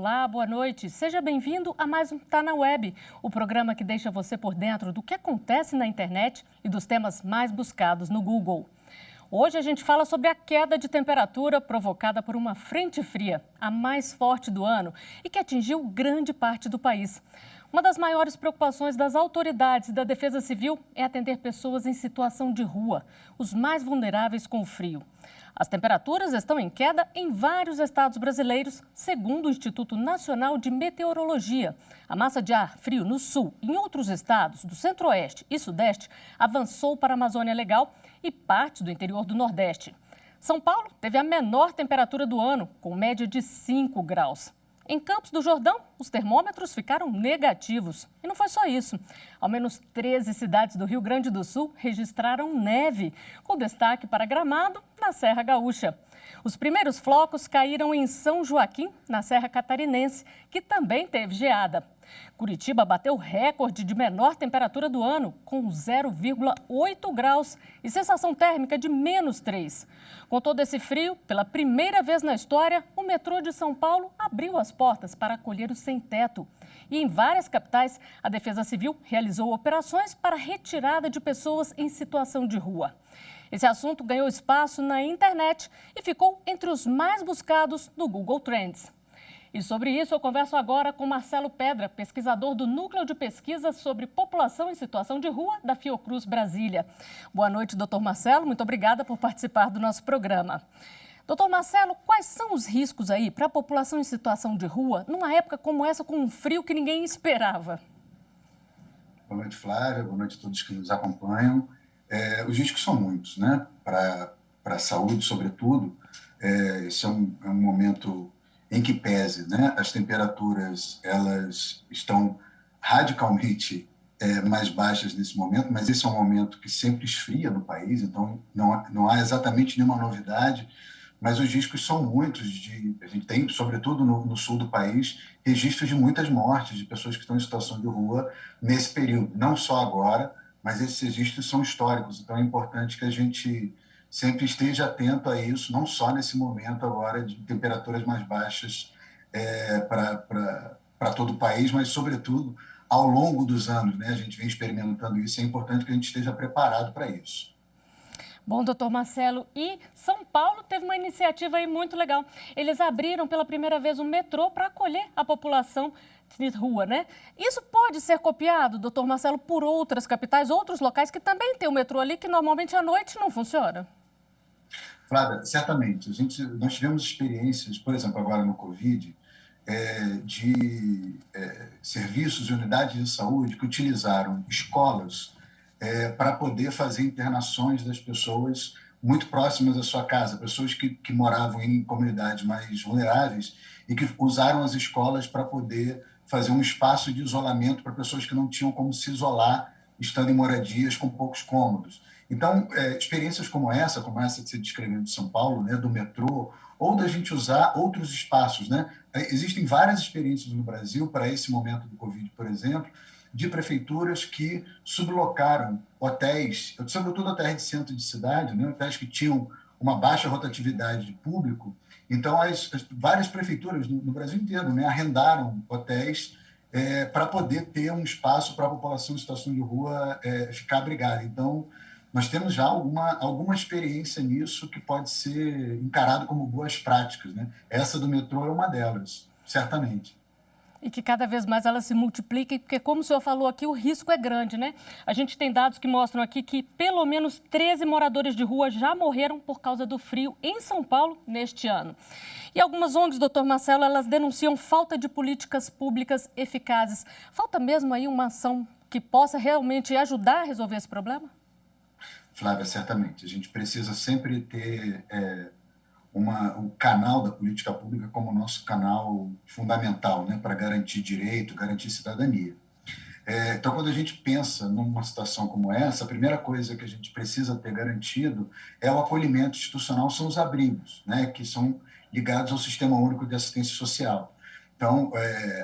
Olá, boa noite. Seja bem-vindo a mais um Tá na Web, o programa que deixa você por dentro do que acontece na internet e dos temas mais buscados no Google. Hoje a gente fala sobre a queda de temperatura provocada por uma frente fria, a mais forte do ano e que atingiu grande parte do país. Uma das maiores preocupações das autoridades e da Defesa Civil é atender pessoas em situação de rua, os mais vulneráveis com o frio. As temperaturas estão em queda em vários estados brasileiros, segundo o Instituto Nacional de Meteorologia. A massa de ar frio no sul e em outros estados do centro-oeste e sudeste avançou para a Amazônia Legal e parte do interior do Nordeste. São Paulo teve a menor temperatura do ano, com média de 5 graus. Em Campos do Jordão, os termômetros ficaram negativos. E não foi só isso. Ao menos 13 cidades do Rio Grande do Sul registraram neve, com destaque para Gramado, na Serra Gaúcha. Os primeiros flocos caíram em São Joaquim, na Serra Catarinense, que também teve geada. Curitiba bateu recorde de menor temperatura do ano, com 0,8 graus e sensação térmica de -3. Com todo esse frio, pela primeira vez na história, o metrô de São Paulo abriu as portas para acolher os sem-teto. E em várias capitais, a Defesa Civil realizou operações para retirada de pessoas em situação de rua. Esse assunto ganhou espaço na internet e ficou entre os mais buscados no Google Trends. E sobre isso eu converso agora com Marcelo Pedra, pesquisador do Núcleo de Pesquisa sobre População em Situação de Rua da Fiocruz Brasília. Boa noite, doutor Marcelo. Muito obrigada por participar do nosso programa. Doutor Marcelo, quais são os riscos aí para a população em situação de rua numa época como essa, com um frio que ninguém esperava? Boa noite, Flávia. Boa noite a todos que nos acompanham. Os riscos são muitos, né? Para a saúde, sobretudo. Esse é um momento em que pese, né? As temperaturas elas estão radicalmente mais baixas nesse momento, mas esse é um momento que sempre esfria no país, então não há exatamente nenhuma novidade, mas os riscos são muitos. A gente tem, sobretudo no sul do país, registros de muitas mortes de pessoas que estão em situação de rua nesse período, não só agora, mas esses registros são históricos, então é importante que a gente sempre esteja atento a isso, não só nesse momento agora de temperaturas mais baixas para todo o país, mas, sobretudo, ao longo dos anos, né? A gente vem experimentando isso, é importante que a gente esteja preparado para isso. Bom, doutor Marcelo, e São Paulo teve uma iniciativa aí muito legal. Eles abriram pela primeira vez o metrô para acolher a população de rua, né? Isso pode ser copiado, doutor Marcelo, por outras capitais, outros locais que também tem o metrô ali, que normalmente à noite não funciona? Flávia, certamente. Nós tivemos experiências, por exemplo, agora no Covid, de serviços e unidades de saúde que utilizaram escolas para poder fazer internações das pessoas muito próximas da sua casa, pessoas que moravam em comunidades mais vulneráveis e que usaram as escolas para poder fazer um espaço de isolamento para pessoas que não tinham como se isolar, estando em moradias com poucos cômodos. Então, experiências como essa que você descreveu de São Paulo, né, do metrô, ou da gente usar outros espaços, né? Existem várias experiências no Brasil para esse momento do Covid, por exemplo, de prefeituras que sublocaram hotéis, sobretudo hotéis de centro de cidade, né, hotéis que tinham uma baixa rotatividade de público. Então, várias prefeituras no Brasil inteiro, né, arrendaram hotéis para poder ter um espaço para a população em situação de rua ficar abrigada. Então, nós temos já alguma experiência nisso que pode ser encarado como boas práticas, né? Essa do metrô é uma delas, certamente. E que cada vez mais elas se multipliquem, porque, como o senhor falou aqui, o risco é grande, né? A gente tem dados que mostram aqui que pelo menos 13 moradores de rua já morreram por causa do frio em São Paulo neste ano. E algumas ONGs, doutor Marcelo, elas denunciam falta de políticas públicas eficazes. Falta mesmo aí uma ação que possa realmente ajudar a resolver esse problema? Flávia, certamente. A gente precisa sempre ter o canal da política pública como nosso canal fundamental, né, para garantir direito, garantir cidadania. Então, quando a gente pensa numa situação como essa, a primeira coisa que a gente precisa ter garantido é o acolhimento institucional, são os abrigos, né, que são ligados ao Sistema Único de Assistência Social. Então,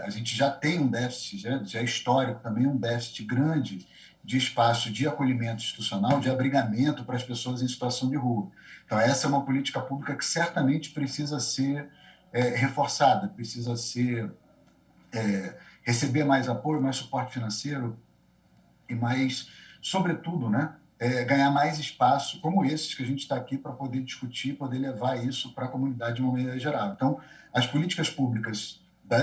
a gente já tem um déficit, já é histórico também, um déficit grande de espaço de acolhimento institucional, de abrigamento para as pessoas em situação de rua. Então, essa é uma política pública que certamente precisa ser reforçada, precisa receber mais apoio, mais suporte financeiro e mais, sobretudo, né, ganhar mais espaço como esses que a gente está aqui para poder discutir, poder levar isso para a comunidade de uma maneira geral. Então, as políticas públicas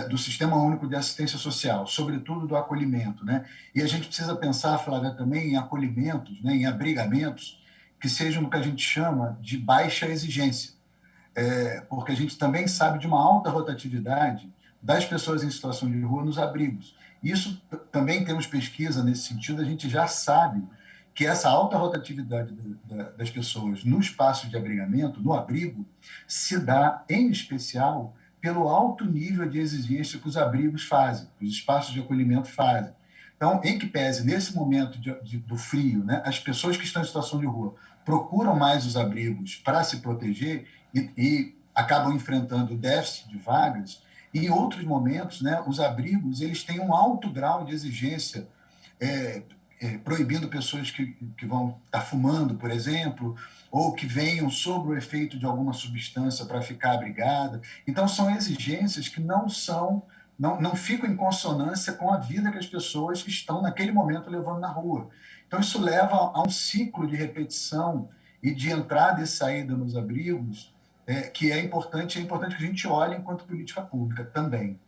do Sistema Único de Assistência Social, sobretudo do acolhimento, né? E a gente precisa pensar, Flávia, também em acolhimentos, né, em abrigamentos que sejam o que a gente chama de baixa exigência, porque a gente também sabe de uma alta rotatividade das pessoas em situação de rua nos abrigos. Isso também temos pesquisa nesse sentido, a gente já sabe que essa alta rotatividade das pessoas no espaço de abrigamento, no abrigo, se dá, em especial, pelo alto nível de exigência que os abrigos fazem, que os espaços de acolhimento fazem. Então, em que pese, nesse momento do frio, né, as pessoas que estão em situação de rua procuram mais os abrigos para se proteger e acabam enfrentando o déficit de vagas, e em outros momentos, né, os abrigos eles têm um alto grau de exigência, proibindo pessoas que vão estar fumando, por exemplo, ou que venham sob o efeito de alguma substância para ficar abrigada. Então, são exigências que não ficam em consonância com a vida que as pessoas que estão naquele momento levando na rua. Então, isso leva a um ciclo de repetição e de entrada e saída nos abrigos, que é importante que a gente olhe enquanto política pública também.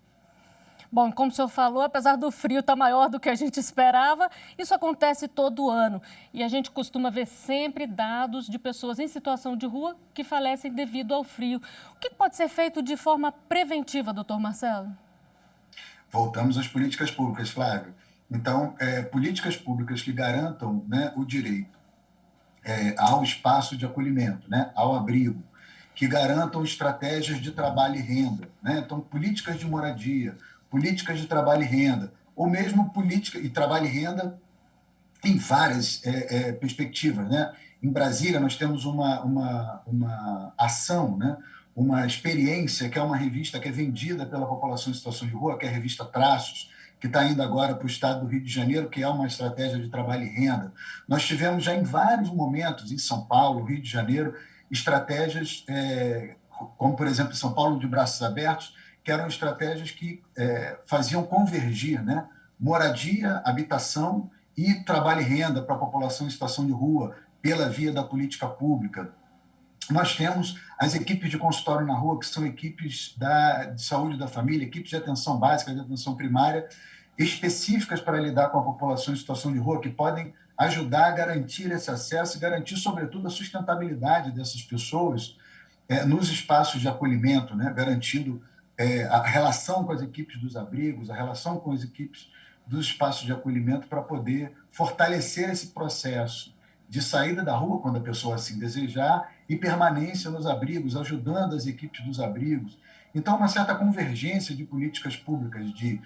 Bom, como o senhor falou, apesar do frio estar maior do que a gente esperava, isso acontece todo ano. E a gente costuma ver sempre dados de pessoas em situação de rua que falecem devido ao frio. O que pode ser feito de forma preventiva, doutor Marcelo? Voltamos às políticas públicas, Flávio. Então, políticas públicas que garantam, né, o direito ao espaço de acolhimento, né, ao abrigo, que garantam estratégias de trabalho e renda, né? Então, políticas de moradia, políticas de trabalho e renda, ou mesmo política e trabalho e renda em várias perspectivas, né? Em Brasília, nós temos uma ação, né? Uma experiência, que é uma revista que é vendida pela população em situação de rua, que é a revista Traços, que está indo agora para o estado do Rio de Janeiro, que é uma estratégia de trabalho e renda. Nós tivemos já em vários momentos, em São Paulo, Rio de Janeiro, estratégias, como, por exemplo, em São Paulo, de Braços Abertos, que eram estratégias que faziam convergir, né, moradia, habitação e trabalho e renda para a população em situação de rua, pela via da política pública. Nós temos as equipes de consultório na rua, que são equipes de saúde da família, equipes de atenção básica, de atenção primária, específicas para lidar com a população em situação de rua, que podem ajudar a garantir esse acesso e garantir, sobretudo, a sustentabilidade dessas pessoas nos espaços de acolhimento, né? Garantindo a relação com as equipes dos abrigos, a relação com as equipes dos espaços de acolhimento, para poder fortalecer esse processo de saída da rua, quando a pessoa assim desejar, e permanência nos abrigos, ajudando as equipes dos abrigos. Então, uma certa convergência de políticas públicas de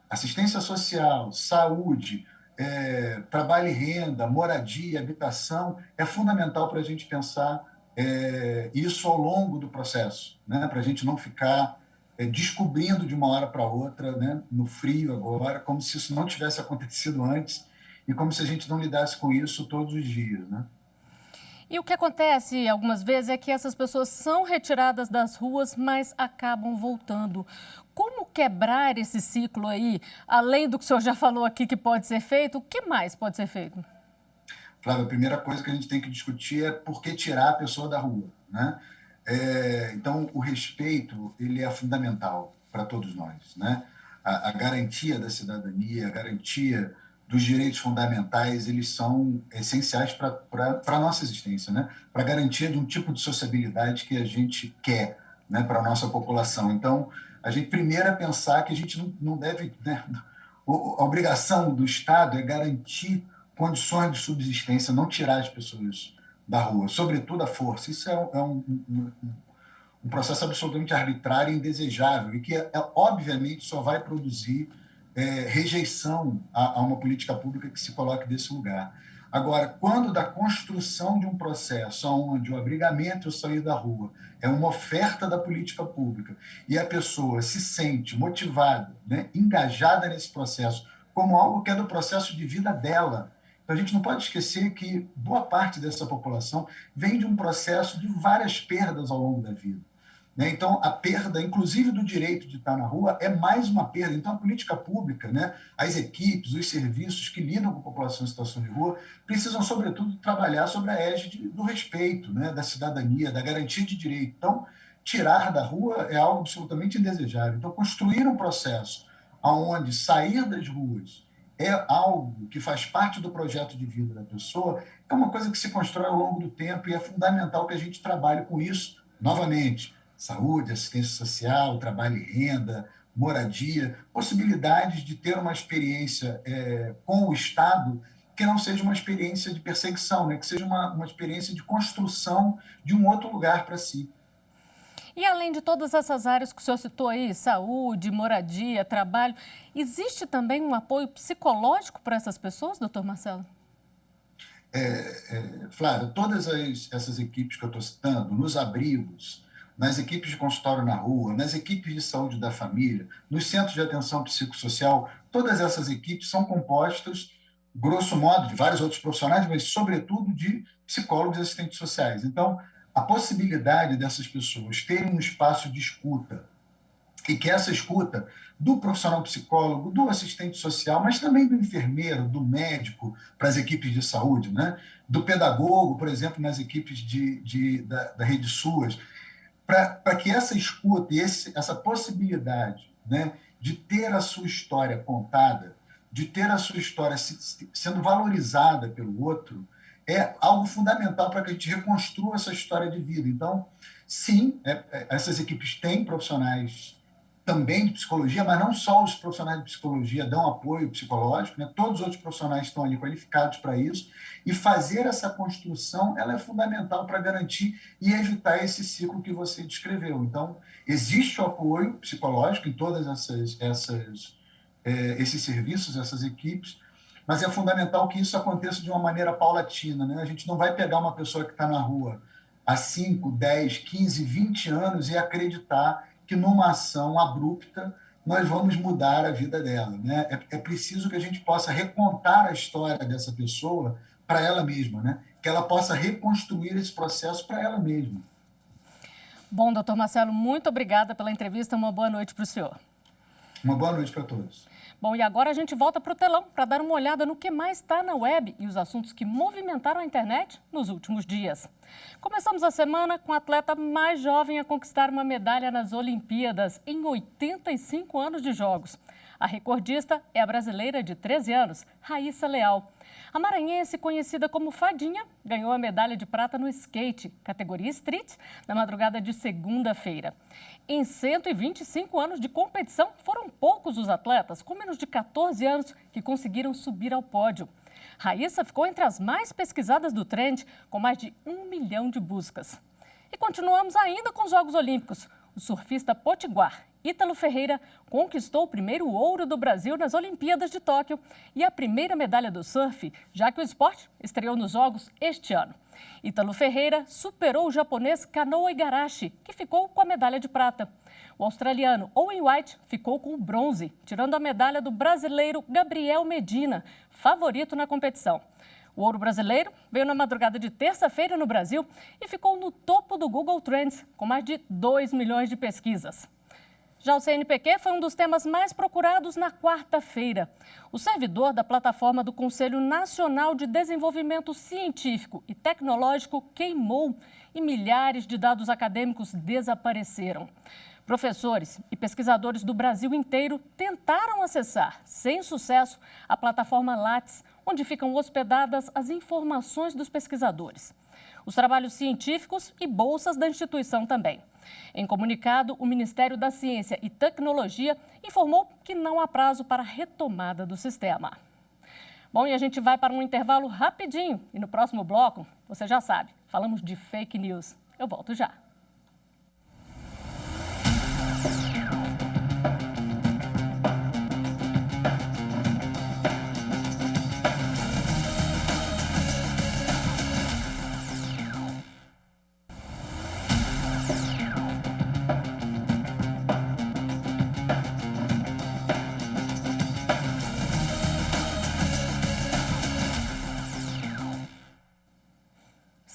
assistência social, saúde, trabalho e renda, moradia, habitação, é fundamental para a gente pensar isso ao longo do processo, né? Para a gente não ficar descobrindo de uma hora para outra, né? No frio agora, como se isso não tivesse acontecido antes e como se a gente não lidasse com isso todos os dias, né? E o que acontece algumas vezes é que essas pessoas são retiradas das ruas, mas acabam voltando. Como quebrar esse ciclo aí? Além do que o senhor já falou aqui que pode ser feito, o que mais pode ser feito? Flávio, a primeira coisa que a gente tem que discutir é por que tirar a pessoa da rua, né? Então, o respeito ele é fundamental para todos nós, né? A garantia da cidadania, a garantia dos direitos fundamentais, eles são essenciais para a nossa existência, né? Para a garantia de um tipo de sociabilidade que a gente quer, né, para a nossa população. Então, a gente primeiro é pensar que a gente não deve, né, a obrigação do Estado é garantir condições de subsistência, não tirar as pessoas da rua, sobretudo a força. Isso é um processo absolutamente arbitrário e indesejável e que, obviamente, só vai produzir rejeição a uma política pública que se coloque desse lugar. Agora, quando da construção de um processo onde o abrigamento e o sair da rua é uma oferta da política pública e a pessoa se sente motivada, né, engajada nesse processo como algo que é do processo de vida dela. Então, a gente não pode esquecer que boa parte dessa população vem de um processo de várias perdas ao longo da vida. né? Então, a perda, inclusive do direito de estar na rua, é mais uma perda. Então, a política pública, né, as equipes, os serviços que lidam com a população em situação de rua, precisam, sobretudo, trabalhar sobre a égide do respeito, né, da cidadania, da garantia de direito. Então, tirar da rua é algo absolutamente indesejável. Então, construir um processo onde sair das ruas é algo que faz parte do projeto de vida da pessoa, é uma coisa que se constrói ao longo do tempo e é fundamental que a gente trabalhe com isso, novamente. Saúde, assistência social, trabalho e renda, moradia, possibilidades de ter uma experiência com o Estado que não seja uma experiência de perseguição, né? Que seja uma experiência de construção de um outro lugar para si. E além de todas essas áreas que o senhor citou aí, saúde, moradia, trabalho, existe também um apoio psicológico para essas pessoas, doutor Marcelo? Flávia, todas essas equipes que eu estou citando, nos abrigos, nas equipes de consultório na rua, nas equipes de saúde da família, nos centros de atenção psicossocial, todas essas equipes são compostas, grosso modo, de vários outros profissionais, mas, sobretudo, de psicólogos e assistentes sociais. Então, a possibilidade dessas pessoas terem um espaço de escuta e que essa escuta do profissional psicólogo, do assistente social, mas também do enfermeiro, do médico para as equipes de saúde, né? Do pedagogo, por exemplo, nas equipes da Rede SUAS, para que essa escuta e essa possibilidade, né, de ter a sua história contada, de ter a sua história sendo valorizada pelo outro, é algo fundamental para que a gente reconstrua essa história de vida. Então, sim, essas equipes têm profissionais também de psicologia, mas não só os profissionais de psicologia dão apoio psicológico, né? Todos os outros profissionais estão ali qualificados para isso, e fazer essa construção ela é fundamental para garantir e evitar esse ciclo que você descreveu. Então, existe o apoio psicológico em todas esses serviços, essas equipes, mas é fundamental que isso aconteça de uma maneira paulatina, né? A gente não vai pegar uma pessoa que está na rua há 5, 10, 15, 20 anos e acreditar que numa ação abrupta nós vamos mudar a vida dela, né? É preciso que a gente possa recontar a história dessa pessoa para ela mesma, né? Que ela possa reconstruir esse processo para ela mesma. Bom, doutor Marcelo, muito obrigada pela entrevista. Uma boa noite para o senhor. Uma boa noite para todos. Bom, e agora a gente volta para o telão para dar uma olhada no que mais está na web e os assuntos que movimentaram a internet nos últimos dias. Começamos a semana com a atleta mais jovem a conquistar uma medalha nas Olimpíadas em 85 anos de jogos. A recordista é a brasileira de 13 anos, Raíssa Leal. A maranhense, conhecida como Fadinha, ganhou a medalha de prata no skate, categoria street, na madrugada de segunda-feira. Em 125 anos de competição, foram poucos os atletas com menos de 14 anos que conseguiram subir ao pódio. Raíssa ficou entre as mais pesquisadas do Trend, com mais de 1 milhão de buscas. E continuamos ainda com os Jogos Olímpicos. O surfista potiguar Ítalo Ferreira conquistou o primeiro ouro do Brasil nas Olimpíadas de Tóquio e a primeira medalha do surf, já que o esporte estreou nos Jogos este ano. Ítalo Ferreira superou o japonês Kanoa Igarashi, que ficou com a medalha de prata. O australiano Owen White ficou com o bronze, tirando a medalha do brasileiro Gabriel Medina, favorito na competição. O ouro brasileiro veio na madrugada de terça-feira no Brasil e ficou no topo do Google Trends, com mais de 2 milhões de pesquisas. Já o CNPq foi um dos temas mais procurados na quarta-feira. O servidor da plataforma do Conselho Nacional de Desenvolvimento Científico e Tecnológico queimou e milhares de dados acadêmicos desapareceram. Professores e pesquisadores do Brasil inteiro tentaram acessar, sem sucesso, a plataforma Lattes, onde ficam hospedadas as informações dos pesquisadores, os trabalhos científicos e bolsas da instituição também. Em comunicado, o Ministério da Ciência e Tecnologia informou que não há prazo para a retomada do sistema. Bom, e a gente vai para um intervalo rapidinho e no próximo bloco, você já sabe, falamos de fake news. Eu volto já.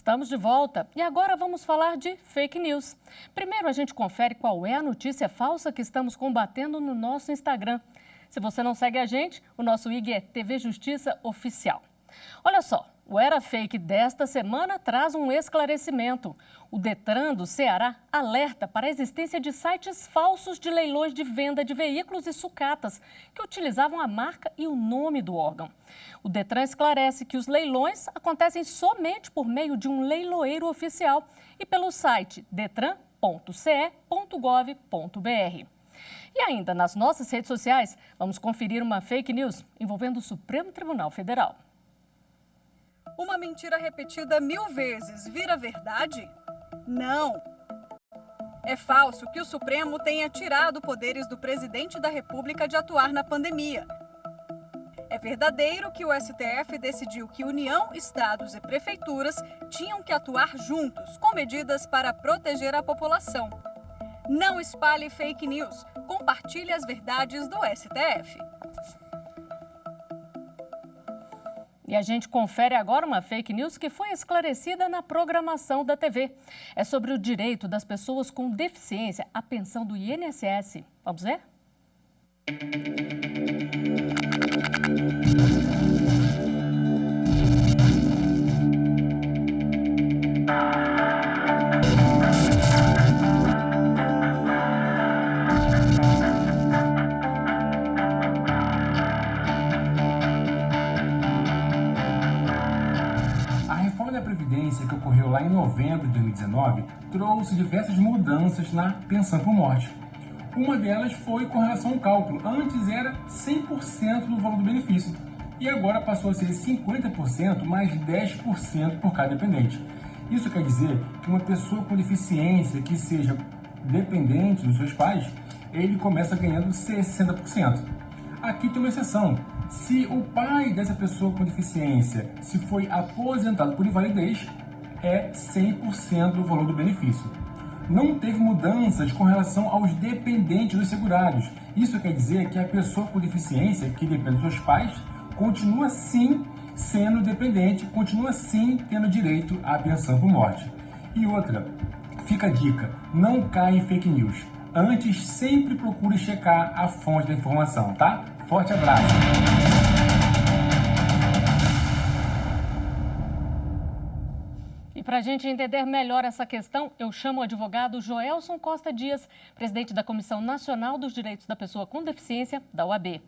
Estamos de volta e agora vamos falar de fake news. Primeiro a gente confere qual é a notícia falsa que estamos combatendo no nosso Instagram. Se você não segue a gente, o nosso IG é TV Justiça Oficial. Olha só, o Era Fake desta semana traz um esclarecimento. O Detran do Ceará alerta para a existência de sites falsos de leilões de venda de veículos e sucatas que utilizavam a marca e o nome do órgão. O Detran esclarece que os leilões acontecem somente por meio de um leiloeiro oficial e pelo site detran.ce.gov.br. E ainda nas nossas redes sociais, vamos conferir uma fake news envolvendo o Supremo Tribunal Federal. Uma mentira repetida 1000 vezes vira verdade? Não! É falso que o Supremo tenha tirado poderes do presidente da República de atuar na pandemia. É verdadeiro que o STF decidiu que União, estados e prefeituras tinham que atuar juntos com medidas para proteger a população. Não espalhe fake news, compartilhe as verdades do STF. E a gente confere agora uma fake news que foi esclarecida na programação da TV. É sobre o direito das pessoas com deficiência à pensão do INSS. Vamos ver? Que ocorreu lá em novembro de 2019 trouxe diversas mudanças na pensão por morte. Uma delas foi com relação ao cálculo. Antes era 100% do valor do benefício e agora passou a ser 50% mais 10% por cada dependente. Isso quer dizer que uma pessoa com deficiência que seja dependente dos seus pais, ele começa ganhando 60%. Aqui tem uma exceção. Se o pai dessa pessoa com deficiência se foi aposentado por invalidez, é 100% do valor do benefício. Não teve mudanças com relação aos dependentes dos segurados. Isso quer dizer que a pessoa com deficiência, que depende dos seus pais, continua sim sendo dependente, continua sim tendo direito à pensão por morte. E outra, fica a dica, não caia em fake news. Antes, sempre procure checar a fonte da informação, tá? Forte abraço! E para a gente entender melhor essa questão, eu chamo o advogado Joelson Costa Dias, presidente da Comissão Nacional dos Direitos da Pessoa com Deficiência, da OAB.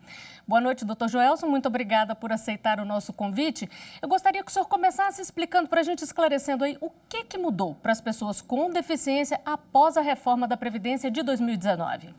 Boa noite, doutor Joelson. Muito obrigada por aceitar o nosso convite. Eu gostaria que o senhor começasse explicando para a gente, esclarecendo aí o que mudou para as pessoas com deficiência após a reforma da Previdência de 2019.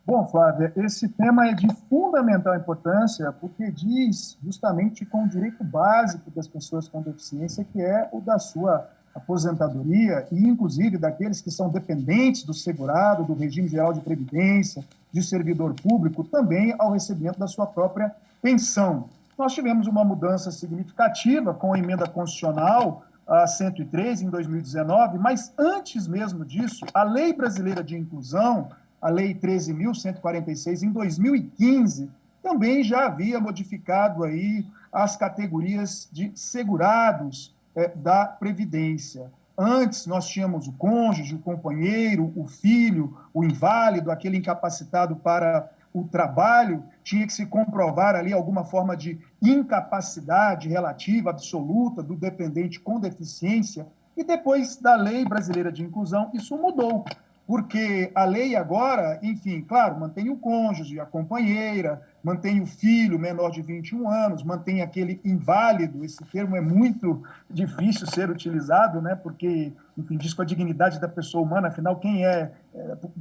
Bom, Flávia, esse tema é de fundamental importância porque diz justamente com o direito básico das pessoas com deficiência, que é o da sua aposentadoria e, inclusive, daqueles que são dependentes do segurado, do regime geral de previdência, de servidor público, também ao recebimento da sua própria pensão. Nós tivemos uma mudança significativa com a emenda constitucional a 103 em 2019, mas antes mesmo disso, a Lei Brasileira de Inclusão, a Lei 13.146, em 2015, também já havia modificado aí as categorias de segurados da Previdência. Antes, nós tínhamos o cônjuge, o companheiro, o filho, o inválido, aquele incapacitado para o trabalho, tinha que se comprovar ali alguma forma de incapacidade relativa, absoluta, do dependente com deficiência. E depois da Lei Brasileira de Inclusão, isso mudou. Porque a lei agora, enfim, claro, mantém o cônjuge, a companheira, mantém o filho menor de 21 anos, mantém aquele inválido, esse termo é muito difícil ser utilizado, né? Porque, enfim, diz com a dignidade da pessoa humana, afinal, quem é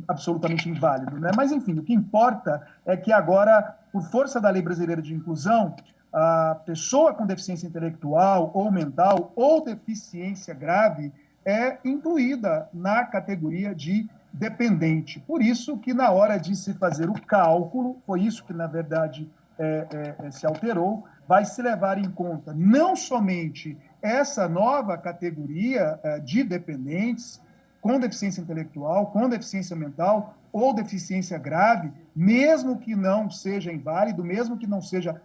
absolutamente inválido, né? Mas, enfim, o que importa é que agora, por força da Lei Brasileira de Inclusão, a pessoa com deficiência intelectual ou mental ou deficiência grave é incluída na categoria de dependente. Por isso que, na hora de se fazer o cálculo, foi isso que, na verdade, se alterou, vai se levar em conta não somente essa nova categoria de dependentes com deficiência intelectual, com deficiência mental ou deficiência grave, mesmo que não seja inválido, mesmo que não seja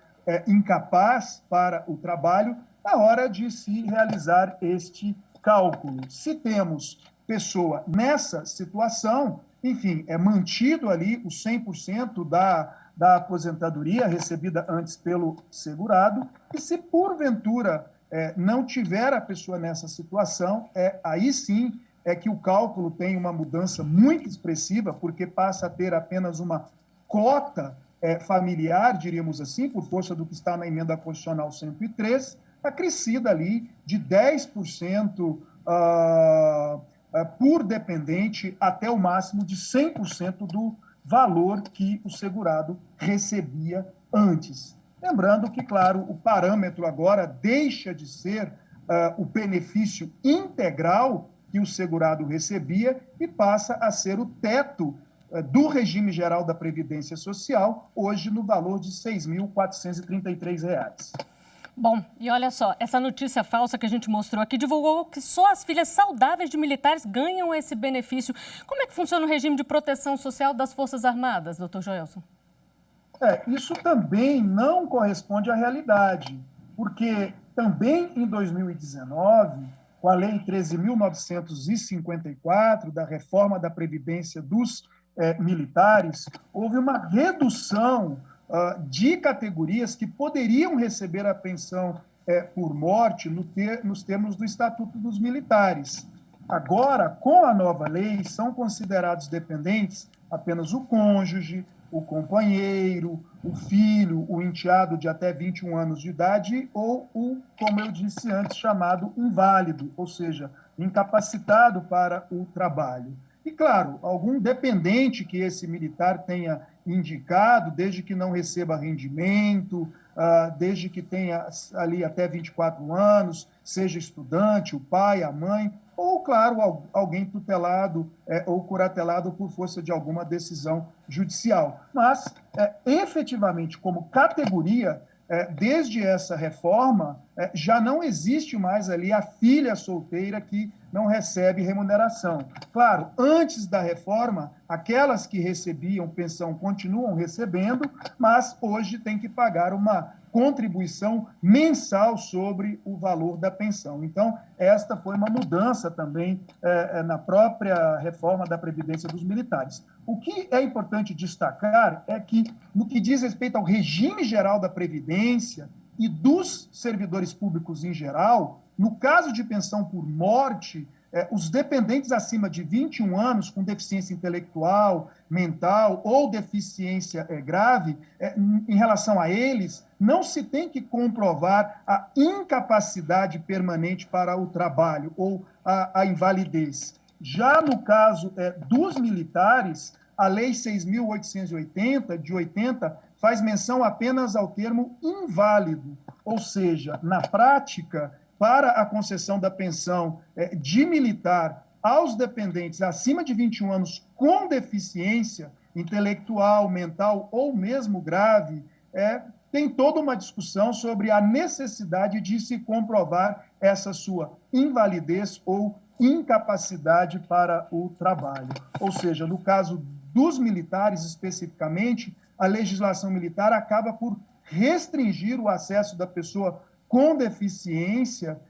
incapaz para o trabalho, na hora de se realizar este cálculo. Se temos pessoa nessa situação, enfim, é mantido ali o 100% da aposentadoria recebida antes pelo segurado, e se porventura não tiver a pessoa nessa situação, aí sim é que o cálculo tem uma mudança muito expressiva, porque passa a ter apenas uma cota familiar, diríamos assim, por força do que está na emenda constitucional 103, acrescida ali de 10% por dependente até o máximo de 100% do valor que o segurado recebia antes. Lembrando que, claro, o parâmetro agora deixa de ser o benefício integral que o segurado recebia e passa a ser o teto do regime geral da Previdência Social, hoje no valor de R$ 6.433. Bom, e olha só, essa notícia falsa que a gente mostrou aqui divulgou que só as filhas saudáveis de militares ganham esse benefício. Como é que funciona o regime de proteção social das Forças Armadas, doutor Joelson? Isso também não corresponde à realidade, porque também em 2019, com a Lei 13.954, da reforma da Previdência dos militares, houve uma redução de categorias que poderiam receber a pensão por morte nos termos do Estatuto dos Militares. Agora, com a nova lei, são considerados dependentes apenas o cônjuge, o companheiro, o filho, o enteado de até 21 anos de idade ou o, como eu disse antes, chamado inválido, ou seja, incapacitado para o trabalho. E, claro, algum dependente que esse militar tenha indicado, desde que não receba rendimento, desde que tenha ali até 24 anos, seja estudante, o pai, a mãe, ou, claro, alguém tutelado ou curatelado por força de alguma decisão judicial. Mas, efetivamente, como categoria, desde essa reforma, já não existe mais ali a filha solteira que não recebe remuneração. Claro, antes da reforma, aquelas que recebiam pensão continuam recebendo, mas hoje tem que pagar uma contribuição mensal sobre o valor da pensão. Então, esta foi uma mudança também na própria reforma da Previdência dos Militares. O que é importante destacar é que, no que diz respeito ao regime geral da Previdência e dos servidores públicos em geral, no caso de pensão por morte, os dependentes acima de 21 anos com deficiência intelectual, mental ou deficiência grave, em relação a eles, não se tem que comprovar a incapacidade permanente para o trabalho ou a invalidez. Já no caso dos militares, a Lei 6.880, de 80, faz menção apenas ao termo inválido, ou seja, na prática, para a concessão da pensão de militar aos dependentes acima de 21 anos com deficiência intelectual, mental ou mesmo grave, tem toda uma discussão sobre a necessidade de se comprovar essa sua invalidez ou incapacidade para o trabalho. Ou seja, no caso dos militares especificamente, a legislação militar acaba por restringir o acesso da pessoa com deficiência,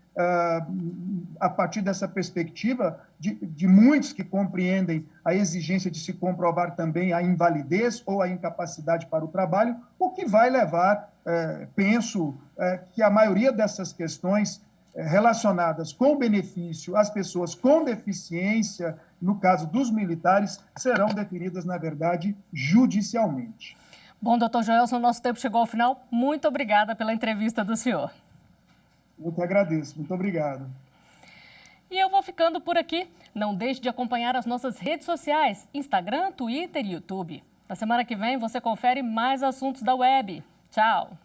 a partir dessa perspectiva de muitos que compreendem a exigência de se comprovar também a invalidez ou a incapacidade para o trabalho, o que vai levar, penso, que a maioria dessas questões relacionadas com o benefício às pessoas com deficiência, no caso dos militares, serão definidas, na verdade, judicialmente. Bom, doutor Joelson, nosso tempo chegou ao final. Muito obrigada pela entrevista do senhor. Eu que agradeço. Muito obrigado. E eu vou ficando por aqui. Não deixe de acompanhar as nossas redes sociais, Instagram, Twitter e YouTube. Na semana que vem você confere mais assuntos da web. Tchau!